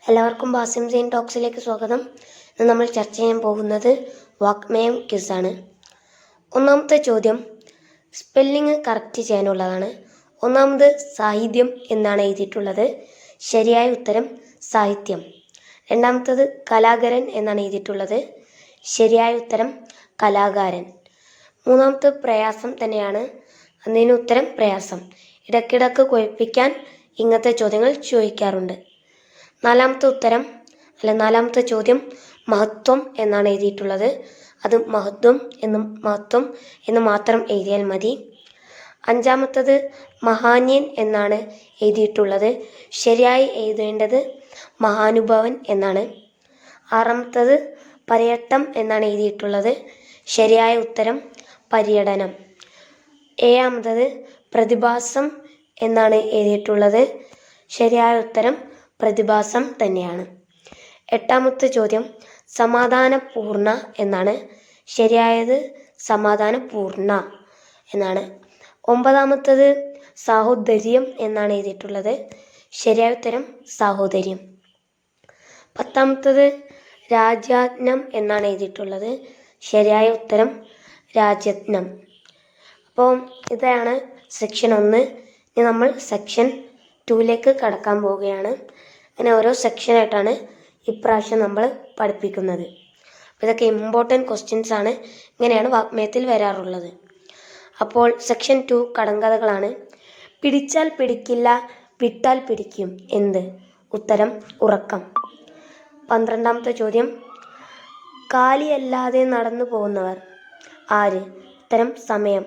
എല്ലാവർക്കും Basim scene ടോക്സിലേക്ക് സ്വാഗതം. ഇന്ന് നമ്മൾ ചർച്ച ചെയ്യാൻ പോകുന്നത് വാക്മയം ക്വിസാണ്. ഒന്നാമത്തെ ചോദ്യം സ്പെല്ലിങ് കറക്റ്റ് ചെയ്യാനുള്ളതാണ്. ഒന്നാമത് സാഹിത്യം എന്നാണ് എഴുതിയിട്ടുള്ളത്. ശരിയായ ഉത്തരം സാഹിത്യം. രണ്ടാമത്തത് കലാകാരൻ എന്നാണ് എഴുതിയിട്ടുള്ളത്. ശരിയായ ഉത്തരം കലാകാരൻ. മൂന്നാമത്തെ പ്രയാസം തന്നെയാണ്, അതിന് ഉത്തരം പ്രയാസം. ഇടയ്ക്കിടയ്ക്ക് കുഴപ്പിക്കാൻ ഇങ്ങനത്തെ ചോദ്യങ്ങൾ ചോദിക്കാറുണ്ട്. നാലാമത്തെ ചോദ്യം മഹത്വം എന്നാണ് എഴുതിയിട്ടുള്ളത്. അത് മഹത്വം എന്ന് മാത്രം എഴുതിയാൽ മതി. അഞ്ചാമത്തത് മഹാന്യൻ എന്നാണ് എഴുതിയിട്ടുള്ളത്. ശരിയായി എഴുതേണ്ടത് മഹാനുഭാവൻ എന്നാണ്. ആറാമത്തത് പര്യട്ടം എന്നാണ് എഴുതിയിട്ടുള്ളത്. ശരിയായ ഉത്തരം പര്യടനം. ഏഴാമത്തത് പ്രതിഭാസം എന്നാണ് എഴുതിയിട്ടുള്ളത്. ശരിയായ ഉത്തരം പ്രതിഭാസം തന്നെയാണ്. എട്ടാമത്തെ ചോദ്യം സമാധാനപൂർണ എന്നാണ്. ശരിയായത് സമാധാനപൂർണ എന്നാണ്. ഒമ്പതാമത്തത് സാഹോദര്യം എന്നാണ് എഴുതിയിട്ടുള്ളത്. ശരിയായ ഉത്തരം സാഹോദര്യം. പത്താമത്തത് രാജാജ്ഞം എന്നാണ് എഴുതിയിട്ടുള്ളത്. ശരിയായ ഉത്തരം രാജജ്ഞം. അപ്പോൾ ഇതാണ് സെക്ഷൻ 1. ഇനി നമ്മൾ സെക്ഷൻ 2ലേക്ക് കടക്കാൻ പോവുകയാണ്. അങ്ങനെ ഓരോ സെക്ഷനായിട്ടാണ് ഇപ്രാവശ്യം നമ്മൾ പഠിപ്പിക്കുന്നത്. അപ്പോൾ ഇതൊക്കെ ഇമ്പോർട്ടൻറ്റ് ക്വസ്റ്റ്യൻസ് ആണ്. ഇങ്ങനെയാണ് വാഗ്മയത്തിൽ വരാറുള്ളത്. അപ്പോൾ സെക്ഷൻ 2 കടങ്കഥകളാണ്. പിടിച്ചാൽ പിടിക്കില്ല, വിട്ടാൽ പിടിക്കും, എന്ത്? ഉത്തരം ഉറക്കം. 12ാമത്തെ ചോദ്യം കാലിയല്ലാതെ നടന്നു പോകുന്നവർ ആര്? ഉത്തരം സമയം.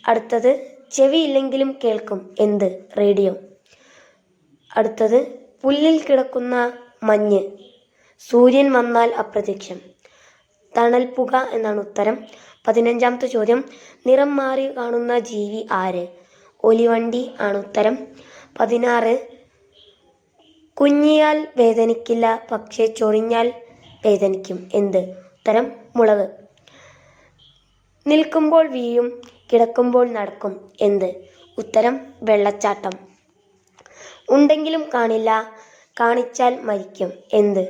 അടുത്തത് ചെവിയില്ലെങ്കിലും കേൾക്കും, എന്ത്? റേഡിയോ. അടുത്തത് പുല്ലിൽ കിടക്കുന്ന മഞ്ഞ്, സൂര്യൻ വന്നാൽ അപ്രത്യക്ഷം, തണൽപ്പുക എന്നാണ് ഉത്തരം. 15ാമത്തെ ചോദ്യം നിറം മാറി കാണുന്ന ജീവി ആര്? ഒലിവണ്ടി ആണ് ഉത്തരം. 16 കുഞ്ഞിയാൽ വേദനിക്കില്ല, പക്ഷേ ചൊറിഞ്ഞാൽ വേദനിക്കും, എന്ത്? ഉത്തരം മുളക്. നിൽക്കുമ്പോൾ വീഴും, കിടക്കുമ്പോൾ നടക്കും, എന്ത്? ഉത്തരം വെള്ളച്ചാട്ടം. ഉണ്ടെങ്കിലും കാണില്ല, കാണിച്ചാൽ മരിക്കും, എന്ത്?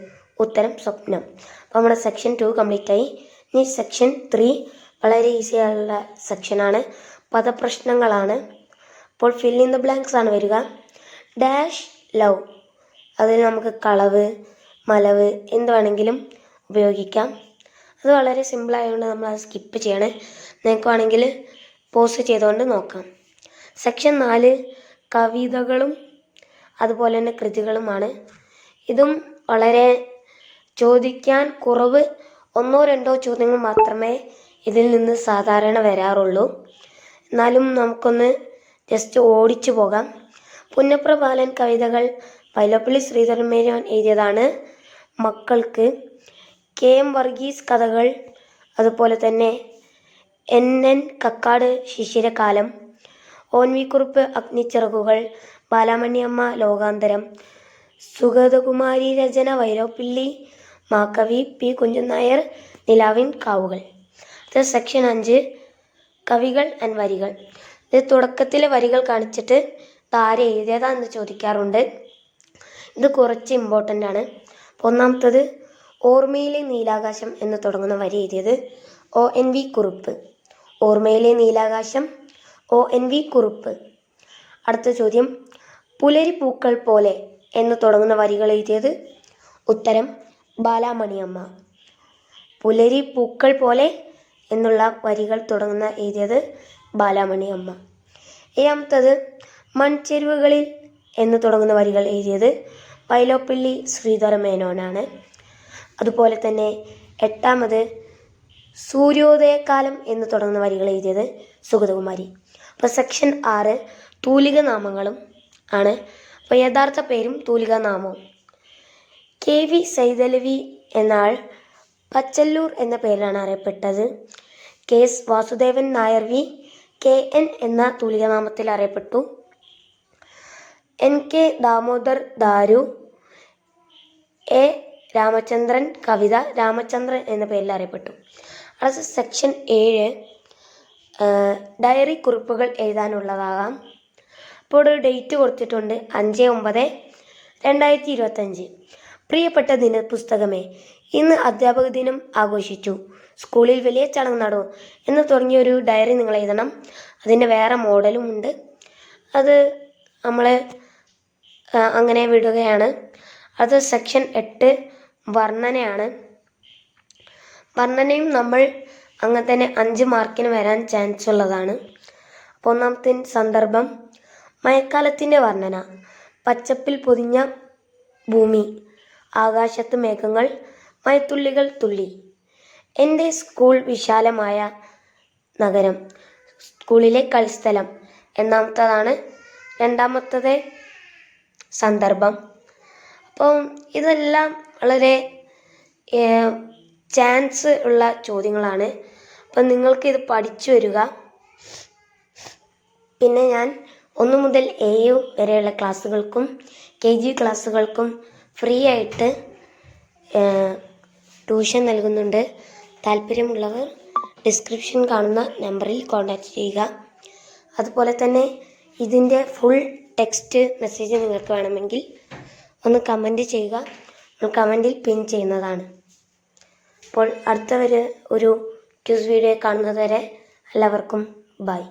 ഉത്തരം സ്വപ്നം. അപ്പോൾ നമ്മുടെ സെക്ഷൻ 2 കംപ്ലീറ്റ് ആയി. ഇനി സെക്ഷൻ 3 വളരെ ഈസി ആയുള്ള സെക്ഷനാണ്. പദപ്രശ്നങ്ങളാണ്. അപ്പോൾ ഫിൽ ഇൻ ദ ബ്ലാങ്ക്സ് ആണ് വരിക. ഡാഷ് ലവ്, അതിൽ നമുക്ക് കളവ്, മലവ് എന്ത് വേണമെങ്കിലും ഉപയോഗിക്കാം. അത് വളരെ സിമ്പിളായതുകൊണ്ട് നമ്മൾ അത് സ്കിപ്പ് ചെയ്യണേ. നിങ്ങൾക്ക് വേണമെങ്കിൽ പോസ് ചെയ്തുകൊണ്ട് നോക്കാം. സെക്ഷൻ 4 കവിതകളും അതുപോലെ തന്നെ കൃതികളുമാണ്. ഇതും വളരെ ചോദിക്കാൻ കുറവ്, 1-2 ചോദ്യങ്ങൾ മാത്രമേ ഇതിൽ നിന്ന് സാധാരണ വരാറുള്ളൂ. എന്നാലും നമുക്കൊന്ന് ജസ്റ്റ് ഓടിച്ചു പോകാം. പുന്നപ്ര ബാലൻ കവിതകൾ വൈലോപ്പിള്ളി ശ്രീധരമേനോൻ എഴുതിയതാണ്. മക്കൾക്ക് KM വർഗീസ് കഥകൾ, അതുപോലെ തന്നെ NN കക്കാട് ശിശിരകാലം, ONV കുറുപ്പ് അഗ്നിച്ചിറകുകൾ, ബാലാമണിയമ്മ ലോകാന്തരം, സുഗതകുമാരി രചന വൈലോപ്പിള്ളി, മാകവി P കുഞ്ചൻ നായർ നിലാവിൻ കാവുകൾ. ഇത് സെക്ഷൻ 5 കവികൾ ആൻഡ് വരികൾ. ഇത് തുടക്കത്തിലെ വരികൾ കാണിച്ചിട്ട് ആരെ എഴുതിയതാ എന്ന് ചോദിക്കാറുണ്ട്. ഇത് കുറച്ച് ഇമ്പോർട്ടൻ്റ് ആണ്. ഒന്നാമത്തത് ഓർമ്മയിലെ നീലാകാശം എന്ന് തുടങ്ങുന്ന വരി എഴുതിയത് ONV കുറുപ്പ്. ഓർമ്മയിലെ നീലാകാശം ONV കുറുപ്പ്. അടുത്ത ചോദ്യം പുലരി പൂക്കൾ പോലെ എന്ന് തുടങ്ങുന്ന വരികൾ എഴുതിയത് ഉത്തരം ബാലാമണിയമ്മ. പുലരി പൂക്കൾ പോലെ എന്നുള്ള വരികൾ തുടങ്ങുന്ന എഴുതിയത് ബാലാമണിയമ്മ. ഏഴാമത്തത് മൺചെരുവുകളിൽ എന്ന് തുടങ്ങുന്ന വരികൾ എഴുതിയത് വൈലോപ്പിള്ളി ശ്രീധരമേനോനാണ്. അതുപോലെ തന്നെ 8ാമത് സൂര്യോദയകാലം എന്ന് തുടങ്ങുന്ന വരികൾ എഴുതിയത് സുഗതകുമാരി. അപ്പോൾ സെക്ഷൻ 6 തൂലിക നാമങ്ങളും ആണ്. അപ്പോൾ യഥാർത്ഥ പേരും തൂലിക നാമവും. KV സൈതലവി എന്നാൾ പച്ചല്ലൂർ എന്ന പേരിലാണ് അറിയപ്പെട്ടത്. KS വാസുദേവൻ നായർ KN എന്ന തൂലികനാമത്തിൽ അറിയപ്പെട്ടു. NK ദാമോദർ ദാരു A രാമചന്ദ്രൻ കവിത രാമചന്ദ്രൻ എന്ന പേരിൽ അറിയപ്പെട്ടു. അടുത്ത സെക്ഷൻ 7 ഡയറി കുറിപ്പുകൾ എഴുതാനുള്ളതാകാം. അപ്പോൾ ഒരു ഡേറ്റ് കൊടുത്തിട്ടുണ്ട് 5/9 2025. പ്രിയപ്പെട്ട ദിനപുസ്തകമേ, ഇന്ന് അധ്യാപക ദിനം ആഘോഷിച്ചു. സ്കൂളിൽ വലിയ ചടങ്ങ് നടന്നു എന്ന് തുടങ്ങിയൊരു ഡയറി നിങ്ങൾ എഴുതണം. അതിൻ്റെ വേറെ മോഡലും ഉണ്ട്. അത് നമ്മൾ അങ്ങനെ വിടുകയാണ്. അത് സെക്ഷൻ 8 വർണ്ണനയാണ്. വർണ്ണനയും നമ്മൾ അങ്ങനെ തന്നെ 5 മാർക്കിന് വരാൻ ചാൻസ് ഉള്ളതാണ്. അപ്പോൾ ഒന്നാമത്തെ സന്ദർഭം മഴക്കാലത്തിൻ്റെ വർണ്ണന. പച്ചപ്പിൽ പൊതിഞ്ഞ ഭൂമി, ആകാശത്ത് മേഘങ്ങൾ, മഴത്തുള്ളികൾ തുള്ളി. എൻ്റെ സ്കൂൾ വിശാലമായ നഗരം, സ്കൂളിലെ കളിസ്ഥലം എന്നാമത്തതാണ് രണ്ടാമത്തത് സന്ദർഭം. അപ്പം ഇതെല്ലാം വളരെ ചാൻസ് ഉള്ള ചോദ്യങ്ങളാണ്. അപ്പം നിങ്ങൾക്കിത് പഠിച്ചു വരിക. പിന്നെ ഞാൻ 1 മുതൽ 7 വരെയുള്ള ക്ലാസ്സുകൾക്കും KG ക്ലാസ്സുകൾക്കും ഫ്രീ ആയിട്ട് ട്യൂഷൻ നൽകുന്നുണ്ട്. താല്പര്യമുള്ളവർ ഡിസ്ക്രിപ്ഷൻ കാണുന്ന നമ്പറിൽ കോൺടാക്റ്റ് ചെയ്യുക. അതുപോലെ തന്നെ ഇതിൻ്റെ ഫുൾ ടെക്സ്റ്റ് മെസ്സേജ് നിങ്ങൾക്ക് വേണമെങ്കിൽ ഒന്ന് കമൻറ്റ് ചെയ്യുക. കമൻറ്റിൽ പിൻ ചെയ്യുന്നതാണ്. അപ്പോൾ അടുത്ത ഒരു ക്വിസ് വീഡിയോ കാണുന്നത് വരെ എല്ലാവർക്കും ബൈ.